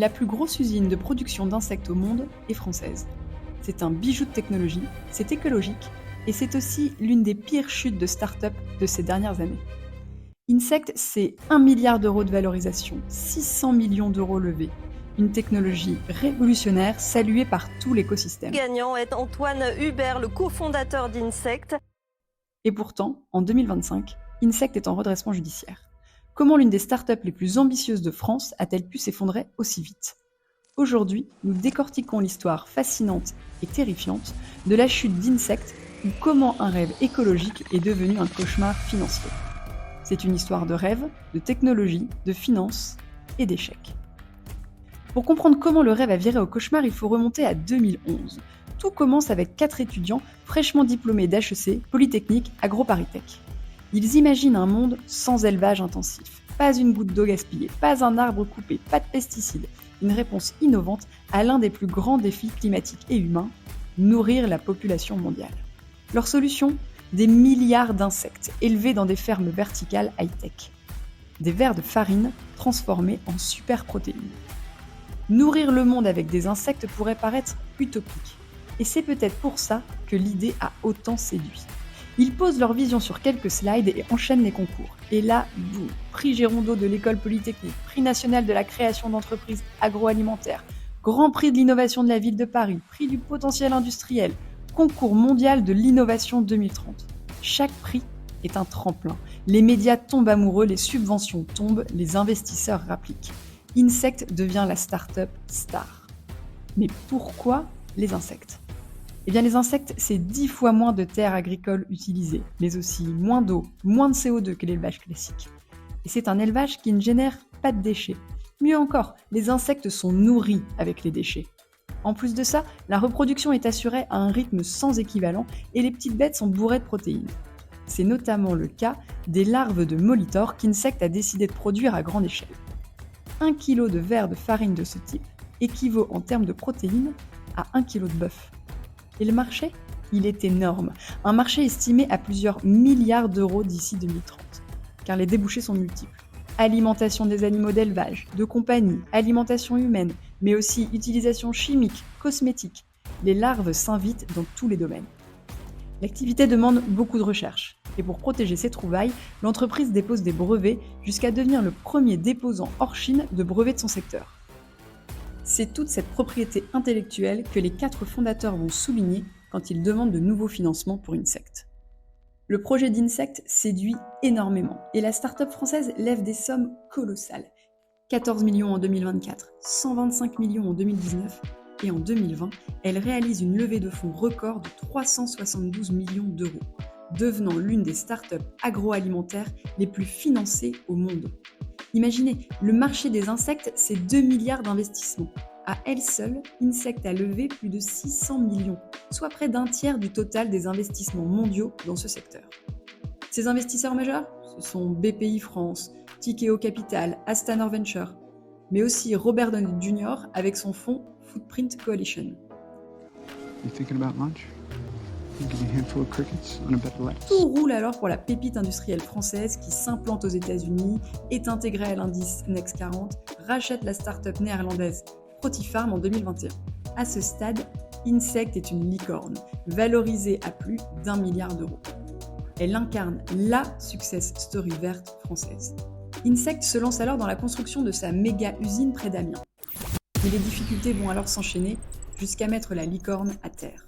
La plus grosse usine de production d'insectes au monde est française. C'est un bijou de technologie, c'est écologique et c'est aussi l'une des pires chutes de start-up de ces dernières années. Insect, c'est 1 milliard d'euros de valorisation, 600 millions d'euros levés. Une technologie révolutionnaire saluée par tout l'écosystème. Le gagnant est Antoine Hubert, le cofondateur d'Insect. Et pourtant, en 2025, Insect est en redressement judiciaire. Comment l'une des startups les plus ambitieuses de France a-t-elle pu s'effondrer aussi vite ? Aujourd'hui, nous décortiquons l'histoire fascinante et terrifiante de la chute d'Insect ou comment un rêve écologique est devenu un cauchemar financier. C'est une histoire de rêve, de technologie, de finance et d'échec. Pour comprendre comment le rêve a viré au cauchemar, il faut remonter à 2011. Tout commence avec 4 étudiants fraîchement diplômés d'HEC, Polytechnique, AgroParisTech. Ils imaginent un monde sans élevage intensif. Pas une goutte d'eau gaspillée, pas un arbre coupé, pas de pesticides. Une réponse innovante à l'un des plus grands défis climatiques et humains, nourrir la population mondiale. Leur solution ? Des milliards d'insectes élevés dans des fermes verticales high-tech. Des vers de farine transformés en superprotéines. Nourrir le monde avec des insectes pourrait paraître utopique. Et c'est peut-être pour ça que l'idée a autant séduit. Ils posent leur vision sur quelques slides et enchaînent les concours. Et là, boum, prix Gérondeau de l'école Polytechnique, prix national de la création d'entreprises agroalimentaires, grand prix de l'innovation de la ville de Paris, prix du potentiel industriel, concours mondial de l'innovation 2030. Chaque prix est un tremplin. Les médias tombent amoureux, les subventions tombent, les investisseurs rappliquent. Insect devient la start-up star. Mais pourquoi les insectes ? Eh bien, les insectes, c'est 10 fois moins de terres agricoles utilisées, mais aussi moins d'eau, moins de CO2 que l'élevage classique. Et c'est un élevage qui ne génère pas de déchets. Mieux encore, les insectes sont nourris avec les déchets. En plus de ça, la reproduction est assurée à un rythme sans équivalent et les petites bêtes sont bourrées de protéines. C'est notamment le cas des larves de Molitor qu'Insect a décidé de produire à grande échelle. 1 kg de vers de farine de ce type équivaut en termes de protéines à 1 kg de bœuf. Et le marché ? Il est énorme. Un marché estimé à plusieurs milliards d'euros d'ici 2030. Car les débouchés sont multiples. Alimentation des animaux d'élevage, de compagnie, alimentation humaine, mais aussi utilisation chimique, cosmétique. Les larves s'invitent dans tous les domaines. L'activité demande beaucoup de recherche. Et pour protéger ses trouvailles, l'entreprise dépose des brevets jusqu'à devenir le premier déposant hors Chine de brevets de son secteur. C'est toute cette propriété intellectuelle que les 4 fondateurs vont souligner quand ils demandent de nouveaux financements pour Insect. Le projet d'Insect séduit énormément et la start-up française lève des sommes colossales. 14 millions en 2024, 125 millions en 2019 et en 2020, elle réalise une levée de fonds record de 372 millions d'euros, devenant l'une des start-up agroalimentaires les plus financées au monde. Imaginez, le marché des insectes, c'est 2 milliards d'investissements. À elle seule, Insect a levé plus de 600 millions, soit près d'un tiers du total des investissements mondiaux dans ce secteur. Ces investisseurs majeurs, ce sont BPI France, Tikeo Capital, Astana Venture, mais aussi Robert Downey Jr. avec son fonds Footprint Coalition. You thinking about lunch? Give me a handful of crickets on a bed of lettuce. Tout roule alors pour la pépite industrielle française qui s'implante aux États-Unis, est intégrée à l'indice Next 40, rachète la start-up néerlandaise Protifarm en 2021. À ce stade, Insect est une licorne, valorisée à plus d'1 milliard d'euros. Elle incarne la success story verte française. Insect se lance alors dans la construction de sa méga usine près d'Amiens. Mais les difficultés vont alors s'enchaîner jusqu'à mettre la licorne à terre.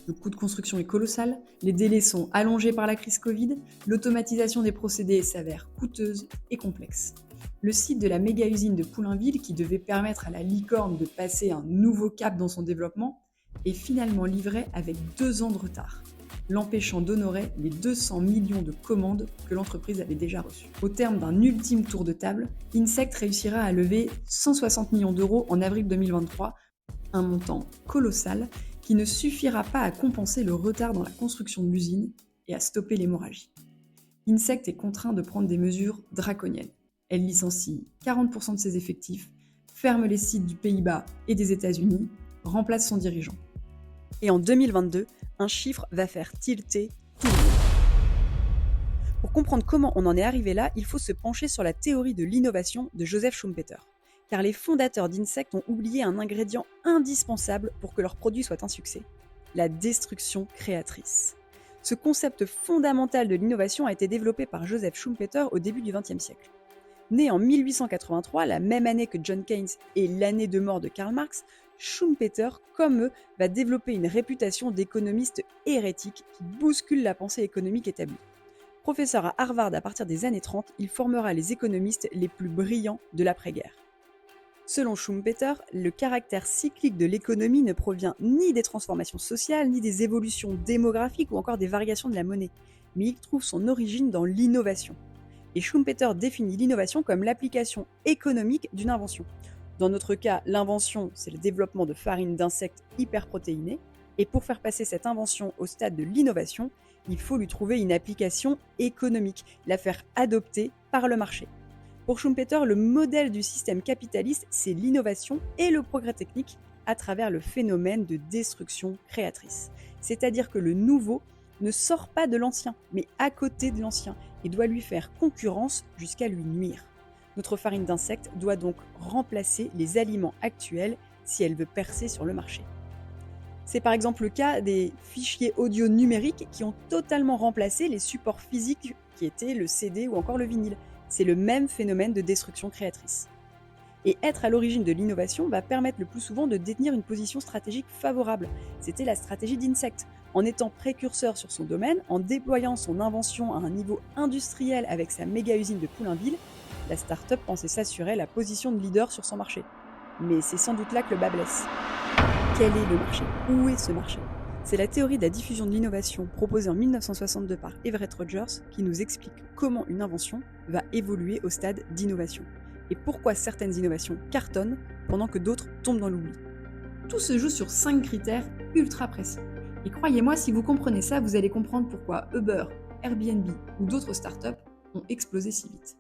Le coût de construction est colossal, les délais sont allongés par la crise Covid, l'automatisation des procédés s'avère coûteuse et complexe. Le site de la méga-usine de Poulainville, qui devait permettre à la licorne de passer un nouveau cap dans son développement, est finalement livré avec 2 ans de retard, l'empêchant d'honorer les 200 millions de commandes que l'entreprise avait déjà reçues. Au terme d'un ultime tour de table, Insect réussira à lever 160 millions d'euros en avril 2023, un montant colossal qui ne suffira pas à compenser le retard dans la construction de l'usine et à stopper l'hémorragie. Insect est contraint de prendre des mesures draconiennes. Elle licencie 40% de ses effectifs, ferme les sites du Pays-Bas et des États-Unis, remplace son dirigeant. Et en 2022, un chiffre va faire tilter tout le monde. Pour comprendre comment on en est arrivé là, il faut se pencher sur la théorie de l'innovation de Joseph Schumpeter. car les fondateurs d'Insect ont oublié un ingrédient indispensable pour que leur produit soit un succès, la destruction créatrice. Ce concept fondamental de l'innovation a été développé par Joseph Schumpeter au début du XXe siècle. Né en 1883, la même année que John Keynes et l'année de mort de Karl Marx, Schumpeter, comme eux, va développer une réputation d'économiste hérétique qui bouscule la pensée économique établie. Professeur à Harvard à partir des années 30, il formera les économistes les plus brillants de l'après-guerre. Selon Schumpeter, le caractère cyclique de l'économie ne provient ni des transformations sociales, ni des évolutions démographiques ou encore des variations de la monnaie, mais il trouve son origine dans l'innovation. Et Schumpeter définit l'innovation comme l'application économique d'une invention. Dans notre cas, l'invention, c'est le développement de farines d'insectes hyperprotéinées, et pour faire passer cette invention au stade de l'innovation, il faut lui trouver une application économique, la faire adopter par le marché. Pour Schumpeter, le modèle du système capitaliste, c'est l'innovation et le progrès technique à travers le phénomène de destruction créatrice. C'est-à-dire que le nouveau ne sort pas de l'ancien, mais à côté de l'ancien, et doit lui faire concurrence jusqu'à lui nuire. Notre farine d'insectes doit donc remplacer les aliments actuels si elle veut percer sur le marché. C'est par exemple le cas des fichiers audio numériques qui ont totalement remplacé les supports physiques qui étaient le CD ou encore le vinyle. C'est le même phénomène de destruction créatrice. Et être à l'origine de l'innovation va permettre le plus souvent de détenir une position stratégique favorable. C'était la stratégie d'Insect. En étant précurseur sur son domaine, en déployant son invention à un niveau industriel avec sa méga-usine de Poulainville, la start-up pensait s'assurer la position de leader sur son marché. Mais c'est sans doute là que le bas blesse. Quel est le marché ? Où est ce marché ? C'est la théorie de la diffusion de l'innovation proposée en 1962 par Everett Rogers qui nous explique comment une invention va évoluer au stade d'innovation et pourquoi certaines innovations cartonnent pendant que d'autres tombent dans l'oubli. Tout se joue sur 5 critères ultra précis. Et croyez-moi, si vous comprenez ça, vous allez comprendre pourquoi Uber, Airbnb ou d'autres startups ont explosé si vite.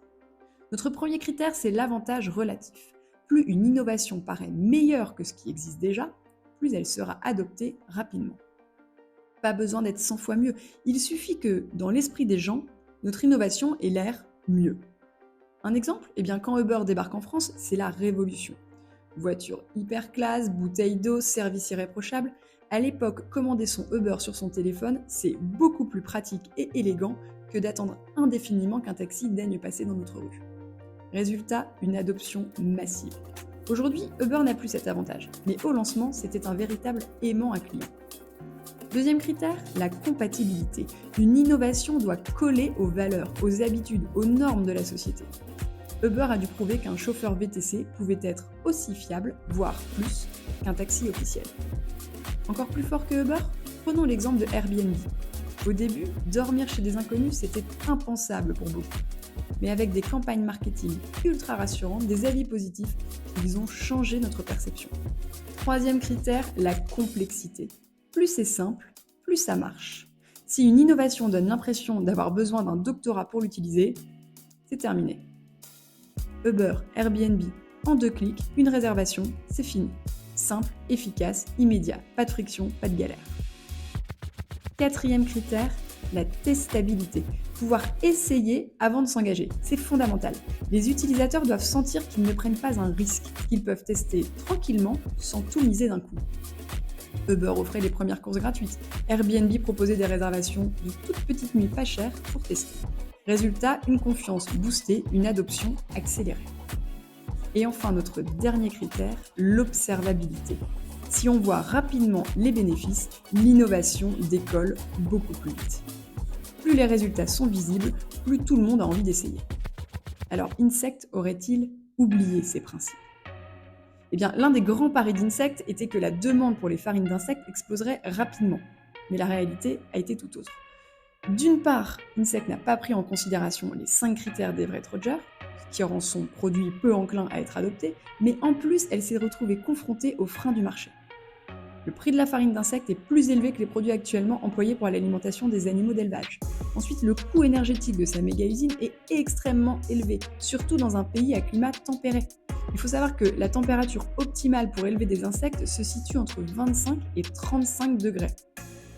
Notre premier critère, c'est l'avantage relatif. Plus une innovation paraît meilleure que ce qui existe déjà, plus elle sera adoptée rapidement. Pas besoin d'être 100 fois mieux, il suffit que, dans l'esprit des gens, notre innovation ait l'air mieux. Un exemple ? Quand Uber débarque en France, c'est la révolution. Voiture hyper classe, bouteille d'eau, service irréprochable. À l'époque, commander son Uber sur son téléphone, c'est beaucoup plus pratique et élégant que d'attendre indéfiniment qu'un taxi daigne passer dans notre rue. Résultat, une adoption massive. Aujourd'hui, Uber n'a plus cet avantage, mais au lancement, c'était un véritable aimant à clients. Deuxième critère, la compatibilité. Une innovation doit coller aux valeurs, aux habitudes, aux normes de la société. Uber a dû prouver qu'un chauffeur VTC pouvait être aussi fiable, voire plus, qu'un taxi officiel. Encore plus fort que Uber ? Prenons l'exemple de Airbnb. Au début, dormir chez des inconnus, c'était impensable pour beaucoup. Mais avec des campagnes marketing ultra rassurantes, des avis positifs, ils ont changé notre perception. Troisième critère, la complexité. Plus c'est simple, plus ça marche. Si une innovation donne l'impression d'avoir besoin d'un doctorat pour l'utiliser, c'est terminé. Uber, Airbnb, en 2 clics, une réservation, c'est fini. Simple, efficace, immédiat, pas de friction, pas de galère. Quatrième critère, la testabilité. Pouvoir essayer avant de s'engager, c'est fondamental. Les utilisateurs doivent sentir qu'ils ne prennent pas un risque, qu'ils peuvent tester tranquillement sans tout miser d'un coup. Uber offrait les premières courses gratuites. Airbnb proposait des réservations de toutes petites nuits pas chères pour tester. Résultat, une confiance boostée, une adoption accélérée. Et enfin, notre dernier critère, l'observabilité. Si on voit rapidement les bénéfices, l'innovation décolle beaucoup plus vite. Plus les résultats sont visibles, plus tout le monde a envie d'essayer. Alors, Insect aurait-il oublié ces principes ? L'un des grands paris d'Insect était que la demande pour les farines d'insectes exploserait rapidement. Mais la réalité a été tout autre. D'une part, Insect n'a pas pris en considération les 5 critères d'Everett Rogers, qui rend son produit peu enclin à être adopté, mais en plus, elle s'est retrouvée confrontée aux freins du marché. Le prix de la farine d'insectes est plus élevé que les produits actuellement employés pour l'alimentation des animaux d'élevage. Ensuite, le coût énergétique de sa méga-usine est extrêmement élevé, surtout dans un pays à climat tempéré. Il faut savoir que la température optimale pour élever des insectes se situe entre 25 et 35 degrés.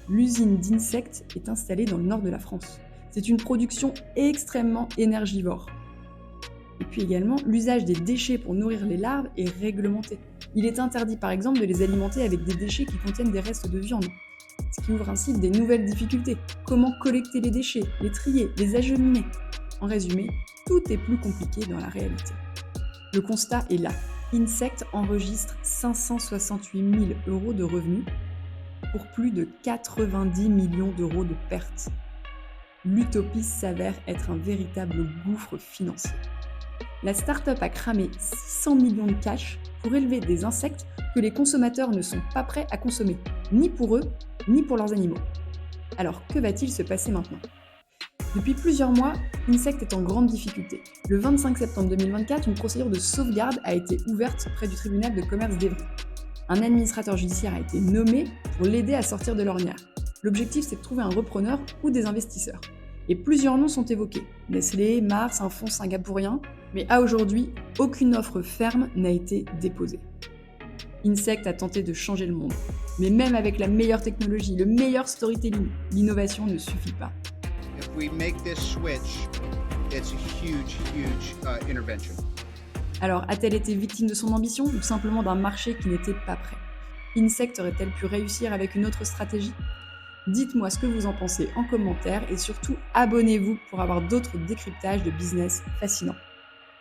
L'usine d'Insect est installée dans le nord de la France. C'est une production extrêmement énergivore. Et puis également, l'usage des déchets pour nourrir les larves est réglementé. Il est interdit par exemple de les alimenter avec des déchets qui contiennent des restes de viande, ce qui ouvre ainsi des nouvelles difficultés. Comment collecter les déchets, les trier, les acheminer? En résumé, tout est plus compliqué dans la réalité. Le constat est là. Insect enregistre 568 000 € de revenus pour plus de 90 millions d'euros de pertes. L'utopie s'avère être un véritable gouffre financier. La start-up a cramé 600 millions de cash pour élever des insectes que les consommateurs ne sont pas prêts à consommer, ni pour eux, ni pour leurs animaux. Alors que va-t-il se passer maintenant ? Depuis plusieurs mois, Insect est en grande difficulté. Le 25 septembre 2024, une procédure de sauvegarde a été ouverte près du tribunal de commerce d'Évry. Un administrateur judiciaire a été nommé pour l'aider à sortir de l'ornière. L'objectif, c'est de trouver un repreneur ou des investisseurs. Et plusieurs noms sont évoqués. Nestlé, Mars, un fonds singapourien. Mais à aujourd'hui, aucune offre ferme n'a été déposée. Insect a tenté de changer le monde. Mais même avec la meilleure technologie, le meilleur storytelling, l'innovation ne suffit pas. If we make this switch, it's a huge intervention. Alors, a-t-elle été victime de son ambition ou simplement d'un marché qui n'était pas prêt ? Insect aurait-elle pu réussir avec une autre stratégie ? Dites-moi ce que vous en pensez en commentaire et surtout abonnez-vous pour avoir d'autres décryptages de business fascinants.